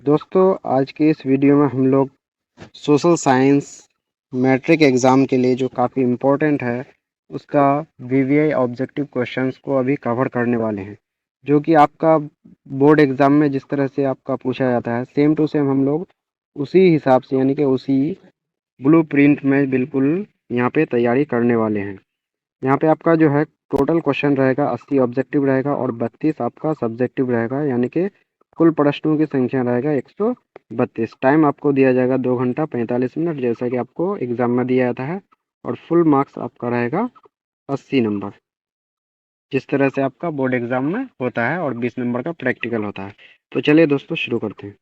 दोस्तों आज के इस वीडियो में हम लोग सोशल साइंस मैट्रिक एग्ज़ाम के लिए जो काफ़ी इम्पोर्टेंट है उसका वीवीआई ऑब्जेक्टिव क्वेश्चंस को अभी कवर करने वाले हैं, जो कि आपका बोर्ड एग्ज़ाम में जिस तरह से आपका पूछा जाता है सेम टू सेम हम लोग उसी हिसाब से यानी कि उसी ब्लूप्रिंट में बिल्कुल यहाँ पे तैयारी करने वाले हैं। यहाँ पे आपका जो है टोटल क्वेश्चन रहेगा 80 ऑब्जेक्टिव रहेगा और 32 आपका सब्जेक्टिव रहेगा, यानी कि कुल प्रश्नों की संख्या रहेगा 132। टाइम आपको दिया जाएगा 2 घंटा 45 मिनट, जैसा कि आपको एग्जाम में दिया जाता है। और फुल मार्क्स आपका रहेगा 80 नंबर, जिस तरह से आपका बोर्ड एग्जाम में होता है, और 20 नंबर का प्रैक्टिकल होता है। तो चलिए दोस्तों शुरू करते हैं।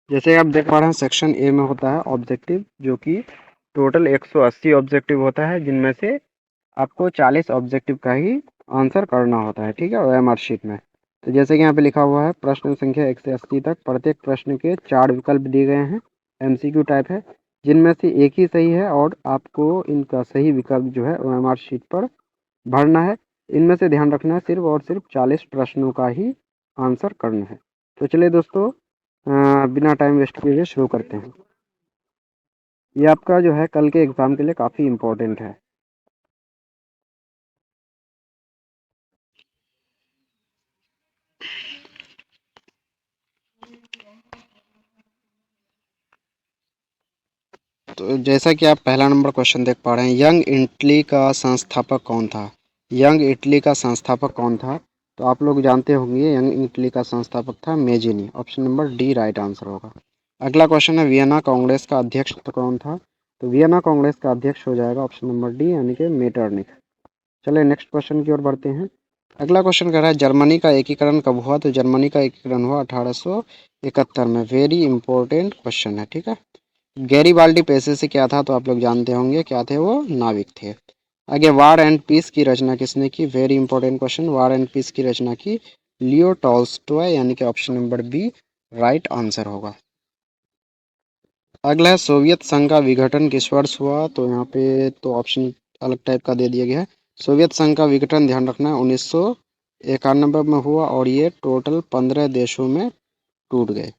जैसे आप देख पा रहे हैं सेक्शन ए में होता है ऑब्जेक्टिव, जो कि टोटल 180 ऑब्जेक्टिव होता है, जिनमें से आपको 40 ऑब्जेक्टिव का ही आंसर करना होता है, ठीक है, ओएमआर शीट में। तो जैसे कि यहाँ पे लिखा हुआ है प्रश्न संख्या 1 से 80 तक, प्रत्येक प्रश्न के 4 विकल्प दिए गए हैं, एमसीक्यू टाइप है, जिनमें से एक ही सही है और आपको इनका सही विकल्प जो है ओएमआर शीट पर भरना है। इनमें से ध्यान रखना है सिर्फ और सिर्फ 40 प्रश्नों का ही आंसर करना है। तो चलिए दोस्तों बिना टाइम वेस्ट किए हुए शुरू करते हैं। ये आपका जो है कल के एग्ज़ाम के लिए काफ़ी इम्पोर्टेंट है। तो जैसा कि आप पहला नंबर क्वेश्चन देख पा रहे हैं, यंग इटली का संस्थापक कौन था? यंग इटली का संस्थापक कौन था? तो आप लोग जानते होंगे यंग इटली का संस्थापक था Mazzini. Option number D right answer होगा। अगला क्वेश्चन है वियना कांग्रेस का अध्यक्ष कौन था? तो वियना कांग्रेस का अध्यक्ष हो जाएगा ऑप्शन नंबर डी, यानी कि मेटरनिख। चलिए नेक्स्ट क्वेश्चन की ओर बढ़ते हैं। अगला क्वेश्चन कह रहा है जर्मनी का एकीकरण कब हुआ? तो जर्मनी का एकीकरण हुआ 1871 में। वेरी इंपॉर्टेंट क्वेश्चन है, ठीक है। गैरीबाल्डी पेशे से क्या था? तो आप लोग जानते होंगे क्या थे, वो नाविक थे। आगे वार एंड पीस की रचना किसने की? Very important question. War and Peace की रचना की लियो टॉल्स्टॉय, यानी कि option number B right answer होगा। अगला है सोवियत संघ का विघटन किस वर्ष हुआ? तो यहाँ पे तो ऑप्शन अलग टाइप का दे दिया गया है। सोवियत संघ का विघटन ध्यान रखना है 1991 में हुआ, और ये टोटल 15 देशों में टूट गए,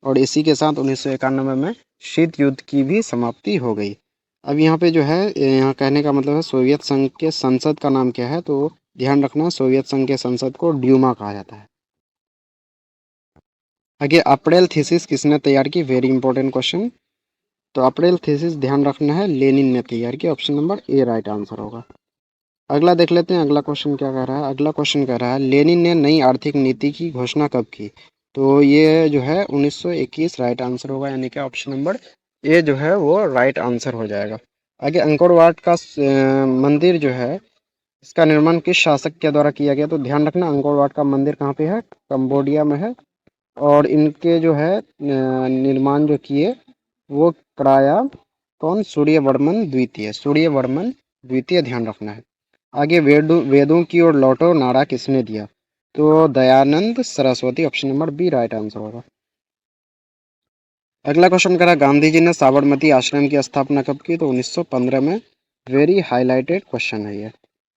और इसी के साथ 1991 में शीत युद्ध की भी समाप्ति हो गई। अब यहाँ पे जो है यहाँ कहने का मतलब है सोवियत संघ के संसद का नाम क्या है? तो ध्यान रखना सोवियत संघ के संसद को ड्यूमा कहा जाता है। आगे अप्रैल थीसिस किसने तैयार की? Very important question. तो अप्रैल थीसिस ध्यान रखना है लेनिन ने तैयार की। Option number A right answer होगा। अगला देख लेते हैं अगला क्वेश्चन क्या कह रहा है। अगला क्वेश्चन कह रहा है लेनिन ने नई आर्थिक नीति की घोषणा कब की? तो ये जो है 1921 राइट आंसर होगा, यानी कि ऑप्शन नंबर ए जो है वो राइट आंसर हो जाएगा। आगे अंकोर वाट का मंदिर जो है इसका निर्माण किस शासक के द्वारा किया गया? तो ध्यान रखना अंकोर वाट का मंदिर कहाँ पे है? कंबोडिया में है। और इनके जो है निर्माण जो किए वो कराया कौन? सूर्यवर्मन द्वितीय। सूर्यवर्मन द्वितीय ध्यान रखना है। आगे वेदों की ओर लौटो नारा किसने दिया? तो Dayanand Saraswati. Option number B right answer होगा। अगला क्वेश्चन करा गांधी जी ने साबरमती आश्रम की स्थापना कब की? तो 1915 में। वेरी हाईलाइटेड क्वेश्चन है ये।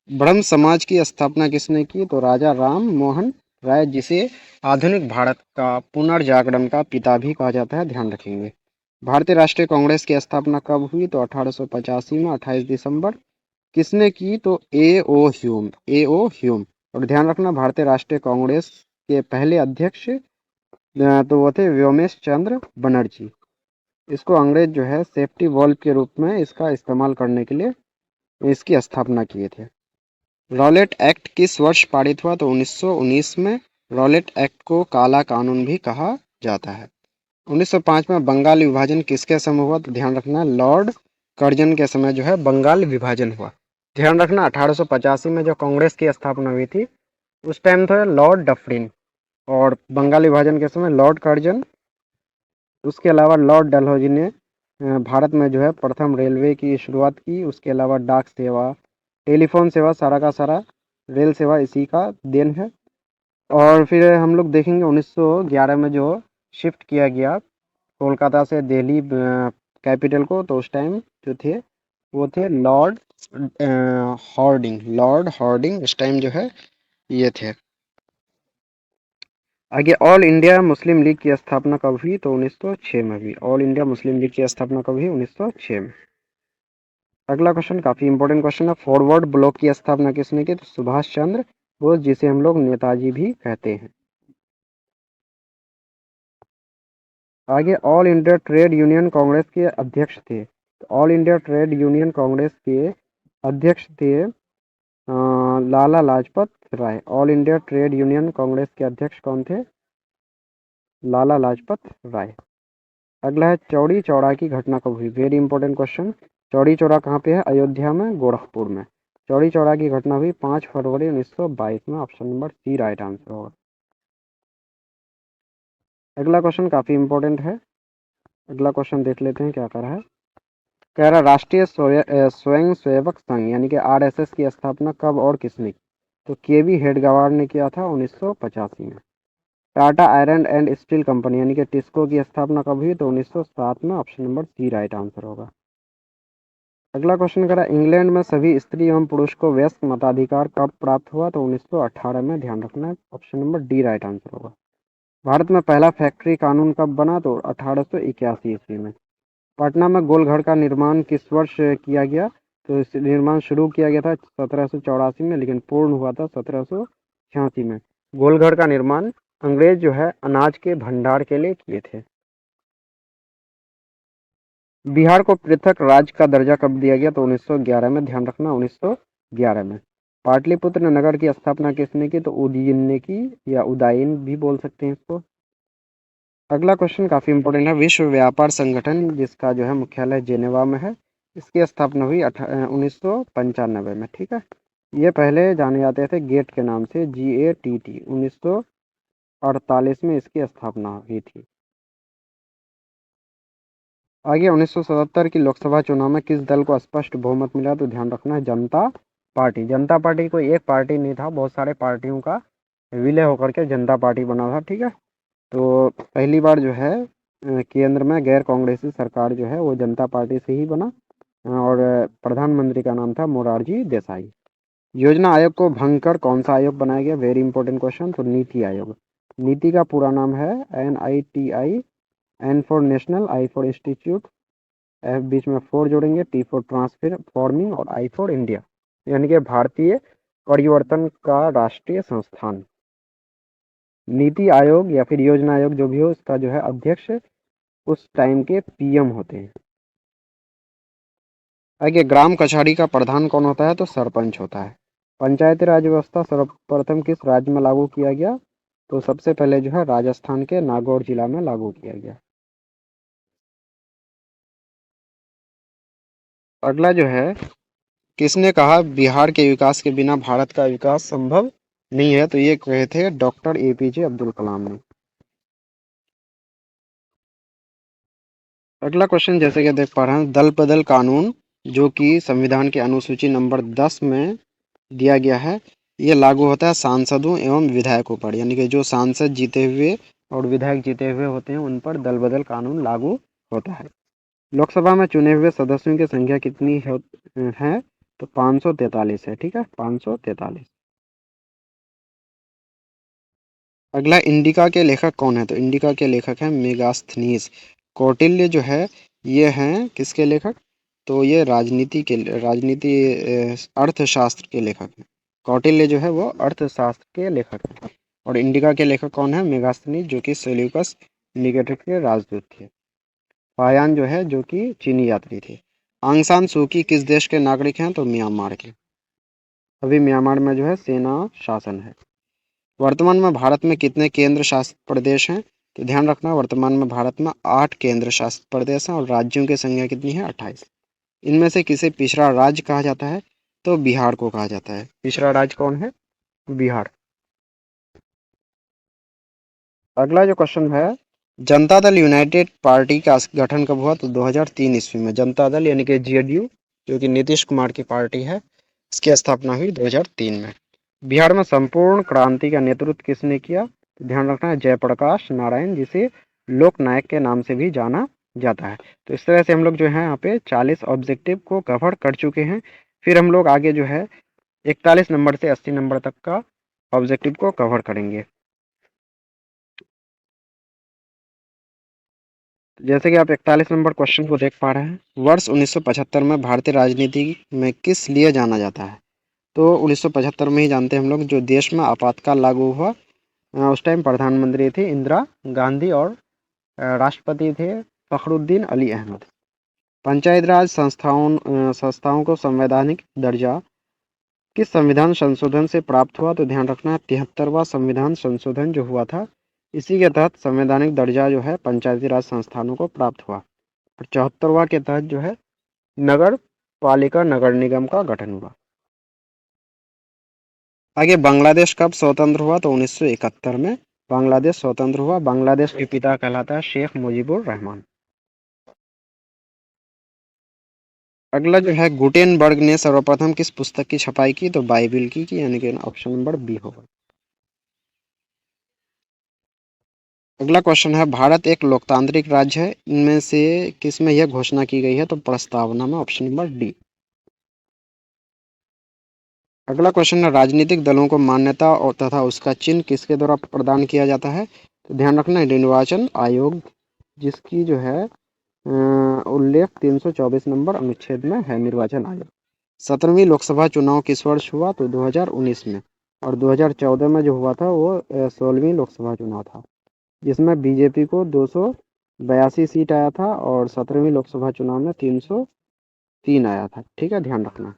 ब्रह्म समाज की स्थापना किसने की? तो राजा राम मोहन राय, जिसे आधुनिक भारत का पुनर्जागरण का पिता भी कहा जाता है, ध्यान रखेंगे। भारतीय राष्ट्रीय कांग्रेस की स्थापना कब हुई? तो 1885 में 28 दिसंबर। किसने की? तो ए ओ ह्यूम। और ध्यान रखना भारतीय राष्ट्रीय कांग्रेस के पहले अध्यक्ष तो वो थे व्योमेश चंद्र बनर्जी। इसको अंग्रेज जो है सेफ्टी वॉल्व के रूप में इसका इस्तेमाल करने के लिए इसकी स्थापना किए थे। रॉलेट एक्ट किस वर्ष पारित हुआ? तो 1919 में। रॉलेट एक्ट को काला कानून भी कहा जाता है। 1905 में बंगाल विभाजन किसके समय हुआ? तो ध्यान रखना लॉर्ड कर्जन के समय जो है बंगाल विभाजन हुआ। ध्यान रखना 1885 में जो कांग्रेस की स्थापना हुई थी उस टाइम थे लॉर्ड डफरिन, और बंगाल विभाजन के समय लॉर्ड कर्जन। उसके अलावा लॉर्ड डलहौजी ने भारत में जो है प्रथम रेलवे की शुरुआत की। उसके अलावा डाक सेवा, टेलीफोन सेवा, सारा का सारा रेल सेवा इसी का देन है। और फिर हम लोग देखेंगे 1911 में जो शिफ्ट किया गया कोलकाता से दिल्ली कैपिटल को, तो उस टाइम जो थे वो थे लॉर्ड हॉर्डिंग। उस टाइम जो है ये थे। आगे ऑल इंडिया मुस्लिम लीग की स्थापना कब हुई? तो 1906 में हुई। ऑल इंडिया मुस्लिम लीग की स्थापना कब हुई? 1906 में। अगला क्वेश्चन काफी इंपॉर्टेंट क्वेश्चन है। फॉरवर्ड ब्लॉक की स्थापना किसने की? तो सुभाष चंद्र बोस, जिसे हम लोग नेताजी भी कहते हैं। आगे All India Trade Union Congress के अध्यक्ष थे। तो All India Trade Union Congress के अध्यक्ष थे Lala Lajpat Rai. All India Trade Union Congress के अध्यक्ष कौन थे? लाला लाजपत राय। अगला है चौड़ी चौरा की घटना कब हुई? Very important question. चौड़ी चौरा कहाँ पे है? अयोध्या में, गोरखपुर में। चौड़ी चौरा की घटना हुई 5 फरवरी 1922 में। Option number C right answer होगा। अगला क्वेश्चन काफी इंपॉर्टेंट है। अगला क्वेश्चन देख लेते हैं क्या कर रहा है। कह रहा राष्ट्रीय स्वयं सेवक संघ यानी कि आरएसएस की स्थापना कब और किसने की? तो केवी हेडगेवार ने किया था 1985 में। Tata iron and steel company यानी कि टिस्को की स्थापना कब हुई? तो 1907 में। Option number C right answer होगा। अगला क्वेश्चन करा इंग्लैंड में सभी स्त्री एवं पुरुष को वयस्क मताधिकार कब प्राप्त हुआ? तो 1918 में। ध्यान रखना है। Option number D right answer होगा। भारत में पहला फैक्ट्री कानून कब बना? तो 1881 ईस्वी में। पटना में गोलघर का निर्माण किस वर्ष किया गया? तो इस निर्माण शुरू किया गया था 1784 में, लेकिन पूर्ण हुआ था 1786 में। गोलघर का निर्माण अंग्रेज जो है अनाज के भंडार के लिए किए थे। बिहार को पृथक राज्य का दर्जा कब दिया गया? तो 1911 में। ध्यान रखना 1911 में। पाटलिपुत्र नगर की स्थापना किसने की? तो उदयन ने की, या उदयन भी बोल सकते हैं इसको। अगला क्वेश्चन काफी इंपॉर्टेंट है। विश्व व्यापार संगठन जिसका जो है मुख्यालय जेनेवा में है, इसकी स्थापना हुई 1995 में। ठीक है। ये पहले जाने जाते थे गेट के नाम से, GATT। 1948 में इसकी स्थापना हुई थी। आगे 1977 की लोकसभा चुनाव में किस दल को स्पष्ट बहुमत मिला? तो ध्यान रखना है जनता पार्टी। जनता पार्टी कोई एक पार्टी नहीं था, बहुत सारे पार्टियों का विलय होकर के जनता पार्टी बना था। ठीक है। तो पहली बार जो है केंद्र में गैर कांग्रेसी सरकार जो है वो जनता पार्टी से ही बना, और प्रधानमंत्री का नाम था मोरारजी देसाई। योजना आयोग को भंग कर कौन सा आयोग बनाया गया? Very important question. तो नीति आयोग। नीति का पूरा नाम है NITI। N for national, I for institute, F बीच में 4 जोड़ेंगे, T फॉर ट्रांसफर फॉर्मिंग, और I फॉर इंडिया, यानी कि भारतीय परिवर्तन का राष्ट्रीय संस्थान। नीति आयोग या फिर योजना आयोग जो भी हो, इसका जो है अध्यक्ष उस टाइम के PM होते हैं। आगे ग्राम कचहरी का प्रधान कौन होता है? तो सरपंच होता है। पंचायती राज व्यवस्था सर्वप्रथम किस राज्य में लागू किया गया? तो सबसे पहले जो है राजस्थान के नागौर जिला में लागू किया गया। अगला जो है, किसने कहा बिहार के विकास के बिना भारत का विकास संभव नहीं है? तो ये कहे थे डॉक्टर APJ अब्दुल कलाम ने। अगला क्वेश्चन जैसे कि देख पा रहे हैं, दल बदल कानून जो कि संविधान की अनुसूची नंबर 10 में दिया गया है, ये लागू होता है सांसदों एवं विधायकों पर, यानी कि जो सांसद जीते हुए और विधायक जीते हुए होते हैं उन पर दल बदल कानून लागू होता है। लोकसभा में चुने हुए सदस्यों की संख्या कितनी है? तो 543 है। ठीक है, 543। अगला इंडिका के लेखक कौन है? तो इंडिका के लेखक हैं मेगास्थनीज। कौटिल्य जो है ये हैं किसके लेखक? तो ये राजनीति अर्थशास्त्र के लेखक हैं। कौटिल्य जो है वो अर्थशास्त्र के लेखक हैं। और इंडिका के लेखक कौन है? मेगास्थनीज, जो कि सेल्यूकस निकेटर के राजदूत थे। फायान जो है जो कि चीनी यात्री थे। आंग सान सू की किस देश के नागरिक हैं? तो म्यांमार के। अभी म्यांमार में जो है सेना शासन है। वर्तमान में भारत में कितने केंद्र शासित प्रदेश हैं? तो ध्यान रखना वर्तमान में भारत में 8 केंद्र शासित प्रदेश हैं, और राज्यों की संख्या कितनी है? 28। इनमें से किसे पिछड़ा राज्य कहा जाता है? तो बिहार को कहा जाता है। पिछड़ा राज्य कौन है? बिहार। अगला जो क्वेश्चन है, जनता दल यूनाइटेड पार्टी का गठन कब हुआ? तो 2003 ईस्वी में। जनता दल यानी कि JDU जो कि नीतीश कुमार की पार्टी है, इसकी स्थापना हुई 2003 में। बिहार में संपूर्ण क्रांति का नेतृत्व किसने किया? तो ध्यान रखना है जयप्रकाश नारायण, जिसे लोक नायक के नाम से भी जाना जाता है। तो इस तरह से हम लोग जो है यहाँ पे 40 ऑब्जेक्टिव को कवर कर चुके हैं। फिर हम लोग आगे जो है 41 नंबर से 80 नंबर तक का ऑब्जेक्टिव को कवर करेंगे। जैसे कि आप 41 नंबर क्वेश्चन को देख पा रहे हैं, वर्ष 1975 में भारतीय राजनीति में किस लिए जाना जाता है? तो 1975 में ही जानते हैं हम लोग, जो देश में आपातकाल लागू हुआ, उस टाइम प्रधानमंत्री थी इंदिरा गांधी और राष्ट्रपति थे फखरुद्दीन अली अहमद। पंचायत राज संस्थाओं को संवैधानिक दर्जा किस संविधान संशोधन से प्राप्त हुआ? तो ध्यान रखना है 73वां संविधान संशोधन जो हुआ था, इसी के तहत संवैधानिक दर्जा जो है पंचायती राज संस्थानों को प्राप्त हुआ। और 74वां के तहत जो है नगर पालिका नगर निगम का गठन हुआ। आगे बांग्लादेश कब स्वतंत्र हुआ? तो 1971 में बांग्लादेश स्वतंत्र हुआ। बांग्लादेश के पिता कहलाता है शेख मुजीबुर रहमान। अगला जो है, गुटेनबर्ग ने सर्वप्रथम किस पुस्तक की छपाई की? तो बाइबिल की, यानी कि ऑप्शन नंबर बी होगा। अगला क्वेश्चन है, भारत एक लोकतांत्रिक राज्य है, इनमें से किसमें यह घोषणा की गई है? तो प्रस्तावना में, ऑप्शन नंबर डी। अगला क्वेश्चन है, राजनीतिक दलों को मान्यता और तथा उसका चिन्ह किसके द्वारा प्रदान किया जाता है? तो ध्यान रखना है निर्वाचन आयोग, जिसकी जो है उल्लेख 324 नंबर अनुच्छेद में है, निर्वाचन आयोग। 17वीं लोकसभा चुनाव किस वर्ष हुआ? तो 2019 में। और 2014 में जो हुआ था वो 16वीं लोकसभा चुनाव था, जिसमें बीजेपी को 282 सीट आया था और 17वीं लोकसभा चुनाव में 303 आया था। ठीक है, ध्यान रखना।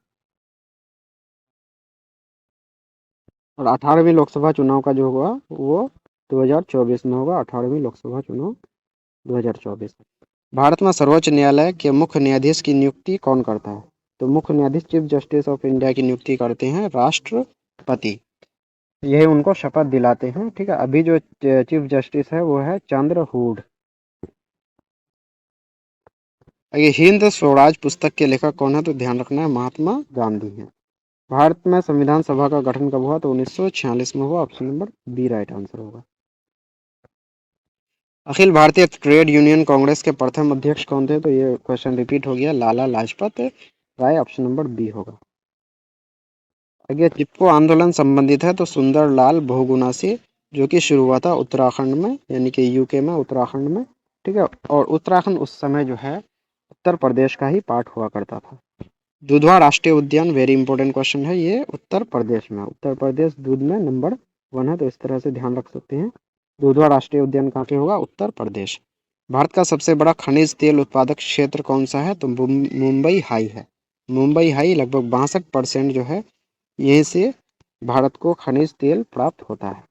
और 18वीं लोकसभा चुनाव का जो हुआ वो 2024 में होगा। 18वीं लोकसभा चुनाव 2024। भारत में सर्वोच्च न्यायालय के मुख्य न्यायाधीश की नियुक्ति कौन करता है? तो मुख्य न्यायाधीश चीफ जस्टिस ऑफ इंडिया की नियुक्ति करते हैं राष्ट्रपति। यही उनको शपथ दिलाते हैं। ठीक है, अभी जो चीफ जस्टिस है वो है चंद्रचूड़। ये हिंद स्वराज पुस्तक के लेखक कौन है? तो ध्यान रखना है महात्मा गांधी है। भारत में संविधान सभा का गठन कब हुआ? तो 1946 में हुआ। Option number B right answer होगा। अखिल भारतीय ट्रेड यूनियन कांग्रेस के प्रथम अध्यक्ष कौन थे? तो ये क्वेश्चन रिपीट हो गया, लाला लाजपत राय। ऑप्शन नंबर बी होगा। आगे चिपको आंदोलन संबंधित है तो सुंदरलाल बहुगुणा से, जो कि शुरू हुआ था उत्तराखंड में, यानी कि यूके में, उत्तराखंड में। ठीक है, और उत्तराखंड उस समय जो है उत्तर प्रदेश का ही पार्ट हुआ करता था। दुधवा राष्ट्रीय उद्यान, वेरी इंपॉर्टेंट क्वेश्चन है ये, उत्तर प्रदेश में। उत्तर प्रदेश दूध में नंबर 1 है, तो इस तरह से ध्यान रख सकते हैं। दुधवा राष्ट्रीय उद्यान कहाँ पे होगा? उत्तर प्रदेश। भारत का सबसे बड़ा खनिज तेल उत्पादक क्षेत्र कौन सा है? तो मुंबई हाई है। मुंबई हाई लगभग 62% जो है यहीं से भारत को खनिज तेल प्राप्त होता है।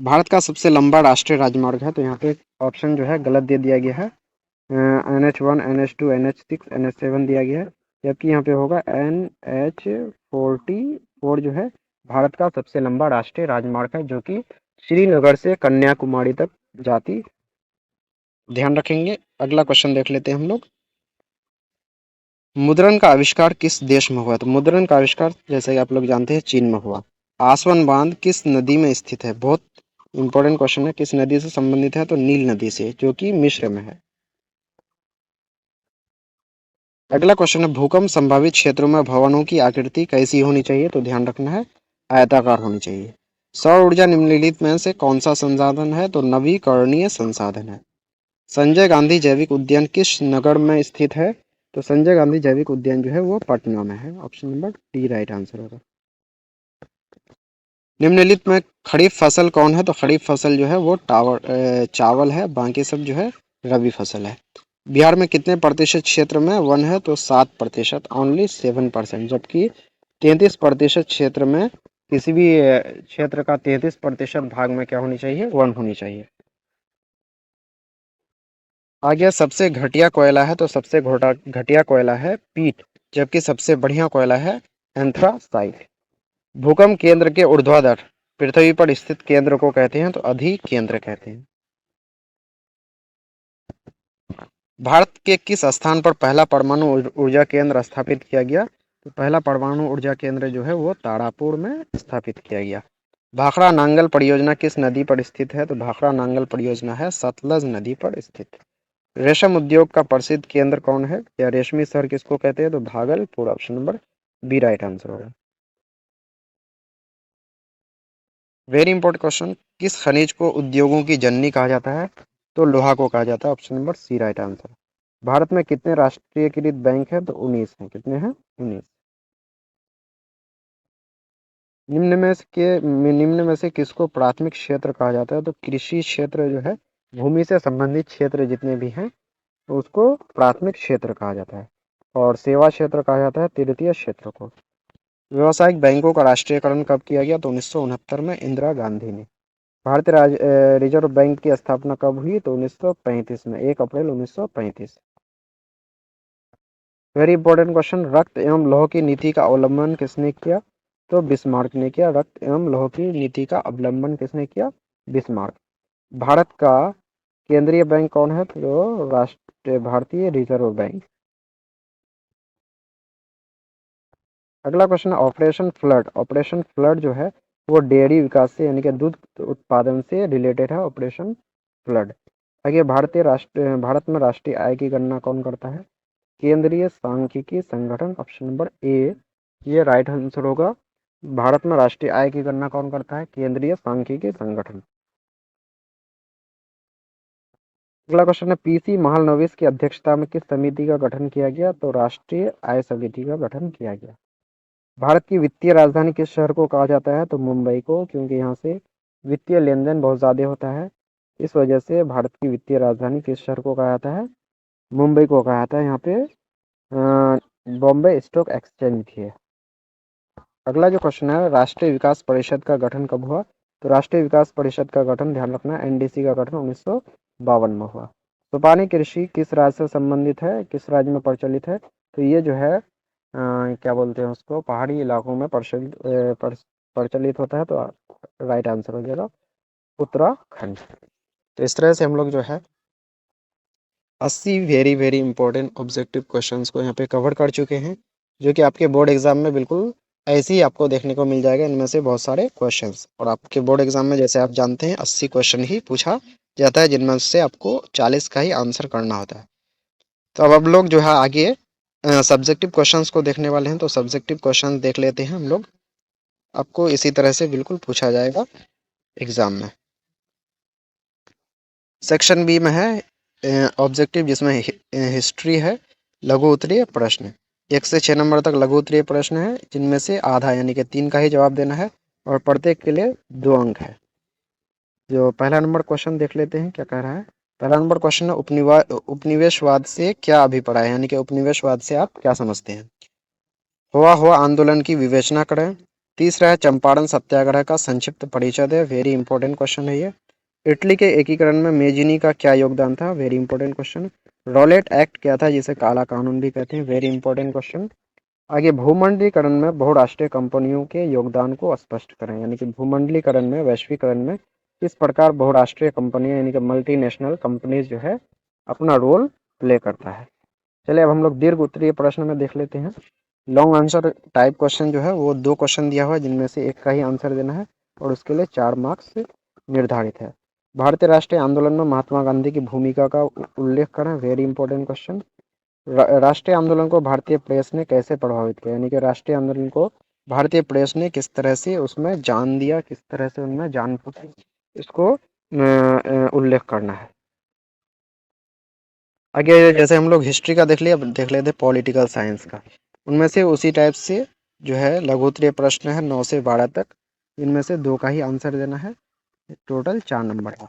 भारत का सबसे लंबा राष्ट्रीय राजमार्ग है, तो यहाँ पे ऑप्शन जो है गलत दे दिया गया है। NH1, NH2, NH6, NH7 दिया गया है, जबकि यहाँ पे होगा NH44 जो है भारत का सबसे लंबा राष्ट्रीय राजमार्ग है, जो कि श्रीनगर से कन्याकुमारी तक जाती। ध्यान रखेंगे। अगला क्वेश्चन देख लेते हैं हम लोग। मुद्रण का आविष्कार किस देश में हुआ? तो मुद्रण का आविष्कार जैसे कि आप लोग जानते हैं चीन में हुआ। आसवन बांध किस नदी में स्थित है? बहुत इंपॉर्टेंट क्वेश्चन है। किस नदी से संबंधित है? तो नील नदी से, जो कि मिस्र में है। अगला क्वेश्चन है, भूकंप संभावित क्षेत्रों में भवनों की आकृति कैसी होनी चाहिए? तो ध्यान रखना है आयताकार होनी चाहिए। सौर ऊर्जा निम्नलिखित में से कौन सा संसाधन है? तो नवीकरणीय संसाधन है। संजय गांधी जैविक उद्यान किस नगर में स्थित है? तो संजय गांधी जैविक उद्यान जो है वो पटना में है। Option number D right answer होगा। निम्नलिखित में खरीफ फसल कौन है? तो खरीफ फसल जो है वो चावल है, बाकी सब जो है रबी फसल है। बिहार में कितने प्रतिशत क्षेत्र में वन है? तो 7%, ओनली 7%, जबकि 33% क्षेत्र में, किसी भी क्षेत्र का 33% भाग में क्या होनी चाहिए? वन होनी चाहिए। आगे सबसे घटिया कोयला है, तो सबसे घटिया कोयला है पीट, जबकि सबसे बढ़िया कोयला है एंथ्रासाइट। भूकंप केंद्र के ऊर्ध्वाधर पृथ्वी पर स्थित केंद्र को कहते हैं? तो अधिकेंद्र कहते हैं। भारत के किस स्थान पर पहला परमाणु ऊर्जा केंद्र स्थापित किया गया? तो पहला परमाणु ऊर्जा केंद्र जो है वो तारापुर में स्थापित किया गया। भाखड़ा नांगल परियोजना किस नदी पर स्थित है? तो भाखड़ा नांगल परियोजना है सतलज नदी पर स्थित। रेशम उद्योग का प्रसिद्ध केंद्र कौन है, या रेशमी शहर किसको कहते हैं? तो Bhagalpur. Option number B right answer होगा। वेरी इंपॉर्टेंट क्वेश्चन, किस खनिज को उद्योगों की जननी कहा जाता है? तो लोहा को कहा जाता है। Option number C right answer. Bharat में कितने राष्ट्रीयकृत बैंक हैं? तो 19 हैं। कितने हैं? 19। निम्न में से किसको प्राथमिक क्षेत्र कहा जाता है? तो कृषि क्षेत्र जो है, भूमि से संबंधित क्षेत्र जितने भी हैं तो उसको प्राथमिक क्षेत्र कहा जाता है। और सेवा क्षेत्र कहा जाता है तृतीय क्षेत्र को। व्यावसायिक बैंकों का राष्ट्रीयकरण कब किया गया? तो 1969 में इंदिरा गांधी ने। भारतीय रिजर्व बैंक की स्थापना कब हुई? तो 1935 में, 1 अप्रैल 1935। वेरी इंपॉर्टेंट क्वेश्चन, रक्त एवं लौह की नीति का अवलंबन किसने किया? तो बिस्मार्क ने किया। रक्त एवं लौह की नीति का अवलंबन किसने किया? बिस्मार्क। भारत का केंद्रीय बैंक कौन है? तो राष्ट्रीय भारतीय रिजर्व बैंक। अगला क्वेश्चन है ऑपरेशन फ्लड। ऑपरेशन फ्लड जो है वो डेयरी विकास से यानी कि दूध उत्पादन से रिलेटेड है। Operation flood. आगे, भारत में राष्ट्रीय आय की गणना कौन करता है? केंद्रीय सांख्यिकी संगठन। ऑप्शन नंबर ए ये राइट आंसर होगा। भारत में राष्ट्रीय आय की गणना कौन करता है? केंद्रीय सांख्यिकी संगठन। अगला क्वेश्चन है पीसी महालनोबिस की अध्यक्षता में किस समिति का गठन किया गया? तो राष्ट्रीय आय समिति का गठन किया गया। भारत की वित्तीय राजधानी किस शहर को कहा जाता है? तो मुंबई को, क्योंकि यहाँ से वित्तीय लेन देन बहुत ज्यादा होता है। इस वजह से भारत की वित्तीय राजधानी किस शहर को कहा जाता है? मुंबई को कहा जाता है। यहाँ पे बॉम्बे स्टॉक एक्सचेंज भी है। अगला जो क्वेश्चन है, राष्ट्रीय विकास परिषद का गठन कब हुआ? तो राष्ट्रीय विकास परिषद का गठन, ध्यान रखना, एनडीसी का गठन 1952 में हुआ। सोपानी कृषि किस राज्य से संबंधित है? किस राज्य में प्रचलित है? तो ये जो है क्या बोलते हैं उसको, पहाड़ी इलाकों में प्रचलित होता है। तो राइट आंसर हो जाएगा उत्तराखंड। तो इस तरह से हम लोग जो है 80 very very important objective questions को यहाँ पे कवर कर चुके हैं, जो कि आपके बोर्ड एग्जाम में बिल्कुल ऐसे ही आपको देखने को मिल जाएगा। इनमें से बहुत सारे क्वेश्चंस, और आपके बोर्ड एग्जाम में जैसे आप जानते हैं 80 क्वेश्चन ही पूछा जाता है, जिनमें से आपको 40 का ही आंसर करना होता है। तो अब लोग जो है आगे सब्जेक्टिव क्वेश्चंस को देखने वाले हैं। तो सब्जेक्टिव क्वेश्चन देख लेते हैं हम लोग। आपको इसी तरह से बिल्कुल पूछा जाएगा एग्जाम में। सेक्शन बी में है ऑब्जेक्टिव, जिसमें हिस्ट्री है, लघु उत्तरीय प्रश्न। 1 से 6 नंबर तक लघु उत्तरीय प्रश्न है, जिनमें से आधा यानी कि 3 का ही जवाब देना है, और प्रत्येक के लिए 2 अंक है। जो पहला नंबर क्वेश्चन देख लेते हैं क्या कह रहा है। पहला नंबर क्वेश्चन है उपनिवेशवाद से क्या अभिप्राय है, यानी कि उपनिवेशवाद से आप क्या समझते हैं। हुआ आंदोलन की विवेचना करें। तीसरा है चंपारण सत्याग्रह का संक्षिप्त परिचय दें। वेरी इंपॉर्टेंट क्वेश्चन है ये। इटली के एकीकरण में मेजिनी का क्या योगदान था? Very important question. Rowlatt act क्या था, जिसे काला कानून भी कहते हैं? Very important question. आगे, भूमंडलीकरण में बहुराष्ट्रीय कंपनियों के योगदान को स्पष्ट करें, यानी कि भूमंडलीकरण में, वैश्वीकरण में किस प्रकार बहुराष्ट्रीय कंपनियां यानी कि मल्टीनेशनल कंपनीज जो है अपना रोल प्ले करता है। चलिए अब हम लोग दीर्घ उत्तरीय प्रश्न में देख लेते हैं। लॉन्ग आंसर टाइप क्वेश्चन जो है वो 2 क्वेश्चन दिया हुआ है, जिनमें से एक का ही आंसर देना है, और उसके लिए 4 मार्क्स निर्धारित है। भारतीय राष्ट्रीय आंदोलन में महात्मा गांधी की भूमिका का उल्लेख करें। Very important question. राष्ट्रीय आंदोलन को भारतीय प्रेस ने कैसे प्रभावित किया, यानी कि राष्ट्रीय आंदोलन को भारतीय प्रेस ने किस तरह से उसमें जान दिया, किस तरह से उनमें जान फूकी, इसको उल्लेख करना है। आगे जैसे हम लोग हिस्ट्री का देख लिया, अब देख लेते पॉलिटिकल साइंस का। उनमें से उसी टाइप से जो है लघु उत्तरीय प्रश्न है 9 से 12 तक, इनमें से 2 का ही आंसर देना है। टोटल 4 नंबर का।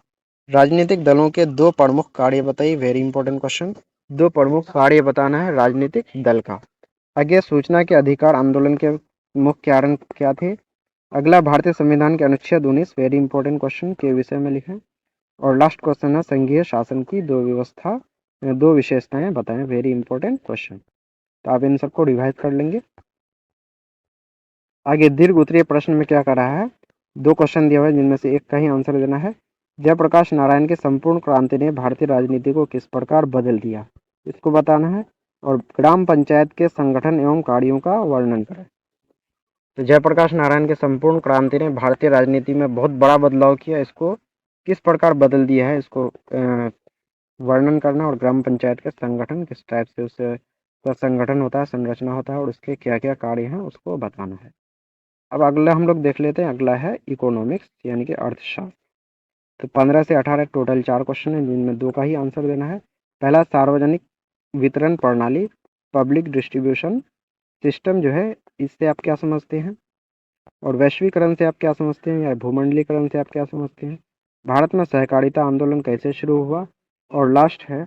राजनीतिक दलों के 2 प्रमुख कार्य बताइए। Very important question. 2 प्रमुख कार्य बताना है राजनीतिक दल का। आगे, सूचना के अधिकार आंदोलन के मुख्य कारण क्या थे? अगला, भारतीय संविधान के अनुच्छेद 19 वेरी इंपॉर्टेंट क्वेश्चन के विषय में लिखें। और लास्ट क्वेश्चन है संघीय शासन की 2 विशेषताएं बताएं। Very important question. तो आप इन सबको रिवाइज कर लेंगे। आगे, दीर्घ उत्तरीय प्रश्न में क्या कर रहा है, 2 क्वेश्चन दिया हुआ है, जिनमें से एक का ही आंसर देना है। जयप्रकाश नारायण की संपूर्ण क्रांति ने भारतीय राजनीति को किस प्रकार बदल दिया, इसको बताना है। और ग्राम पंचायत के संगठन एवं कार्यों का वर्णन करें। तो जयप्रकाश नारायण के संपूर्ण क्रांति ने भारतीय राजनीति में बहुत बड़ा बदलाव किया, इसको किस प्रकार बदल दिया है, इसको वर्णन करना। और ग्राम पंचायत के संगठन किस टाइप से उसका संगठन होता है, संरचना होता है, और उसके क्या क्या कार्य हैं उसको बताना है। अब अगला हम लोग देख लेते हैं, अगला है इकोनॉमिक्स यानी कि अर्थशास्त्र। तो 15 से 18 टोटल 4 क्वेश्चन है जिनमें 2 का ही आंसर देना है। पहला सार्वजनिक वितरण प्रणाली, पब्लिक डिस्ट्रीब्यूशन सिस्टम जो है, इससे आप क्या समझते हैं? और वैश्वीकरण से आप क्या समझते हैं, या भूमंडलीकरण से आप क्या समझते हैं? भारत में सहकारिता आंदोलन कैसे शुरू हुआ? और लास्ट है,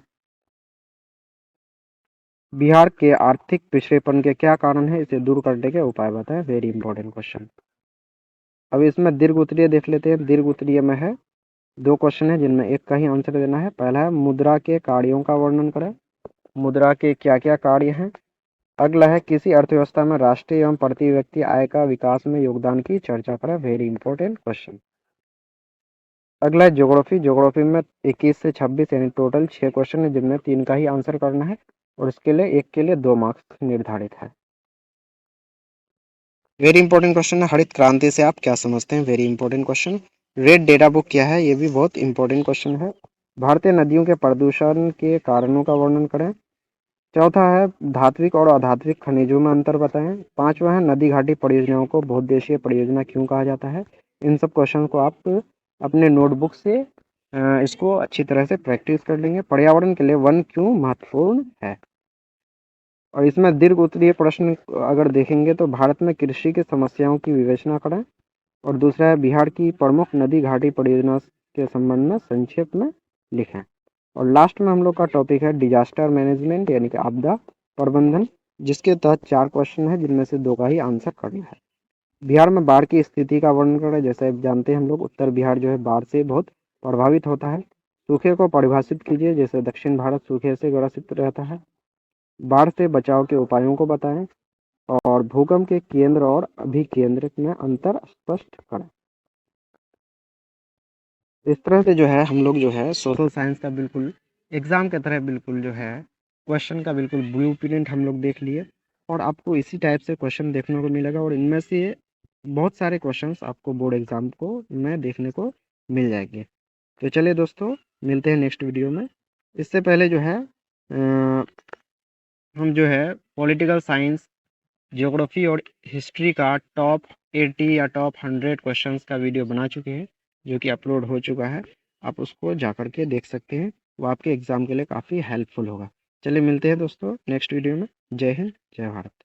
बिहार के आर्थिक पिछड़ेपन के क्या कारण है, इसे दूर करने के उपाय बताएं। Very important question. अब इसमें दीर्घ उत्तरीय देख लेते हैं। दीर्घ उत्तरीय में है 2 क्वेश्चन है जिनमें एक का ही आंसर देना है। पहला है मुद्रा के कार्यों का वर्णन करें। मुद्रा के क्या क्या कार्य हैं? अगला है किसी अर्थव्यवस्था में राष्ट्रीय एवं प्रति व्यक्ति आय का विकास में योगदान की चर्चा करें। Very important question. अगला है ज्योग्राफी। ज्योग्राफी में 21 से 26 यानी टोटल 6 क्वेश्चन है जिनमें 3 का ही आंसर करना है और इसके लिए एक के लिए 2 मार्क्स निर्धारित है। वेरी इंपॉर्टेंट क्वेश्चन है, हरित क्रांति से आप क्या समझते हैं? Very important question. Red data book क्या है? ये भी बहुत इंपॉर्टेंट क्वेश्चन है। भारतीय नदियों के प्रदूषण के कारणों का वर्णन करें। चौथा है धात्विक और अधात्विक खनिजों में अंतर बताएं। पांचवा है नदी घाटी परियोजनाओं को बहुउद्देशीय परियोजना क्यों कहा जाता है? इन सब क्वेश्चन को आप अपने नोटबुक से इसको अच्छी तरह से प्रैक्टिस कर लेंगे। पर्यावरण के लिए वन क्यों महत्वपूर्ण है? और इसमें दीर्घ उत्तरीय प्रश्न अगर देखेंगे तो भारत में कृषि की समस्याओं की विवेचना करें। और दूसरा है बिहार की प्रमुख नदी घाटी परियोजना के संबंध में संक्षेप में लिखें। और लास्ट में हम लोग का टॉपिक है डिजास्टर मैनेजमेंट यानी कि आपदा प्रबंधन, जिसके तहत 4 क्वेश्चन है जिनमें से 2 का ही आंसर करना है। बिहार में बाढ़ की स्थिति का वर्णन करें। जैसे आप जानते हैं हम लोग उत्तर बिहार जो है बाढ़ से बहुत प्रभावित होता है। सूखे को परिभाषित कीजिए। जैसे दक्षिण भारत सूखे से ग्रसित रहता है। बाढ़ से बचाव के उपायों को बताएं और भूकंप के केंद्र और अभिकेंद्र में अंतर स्पष्ट करें। इस तरह से जो है हम लोग जो है सोशल साइंस का बिल्कुल एग्जाम की तरह बिल्कुल जो है क्वेश्चन का बिल्कुल ब्लूप्रिंट हम लोग देख लिए और आपको इसी टाइप से क्वेश्चन देखने को मिलेगा और इनमें से बहुत सारे क्वेश्चंस आपको बोर्ड एग्जाम को में देखने को मिल जाएंगे। तो चलिए दोस्तों, मिलते हैं नेक्स्ट वीडियो में। इससे पहले जो है हम जो है पॉलिटिकल साइंस, ज्योग्राफी और हिस्ट्री का टॉप 80 या टॉप 100 क्वेश्चंस का वीडियो बना चुके हैं जो कि अपलोड हो चुका है। आप उसको जा कर के देख सकते हैं, वो आपके एग्ज़ाम के लिए काफ़ी हेल्पफुल होगा। चलिए मिलते हैं दोस्तों नेक्स्ट वीडियो में। जय हिंद, जय भारत।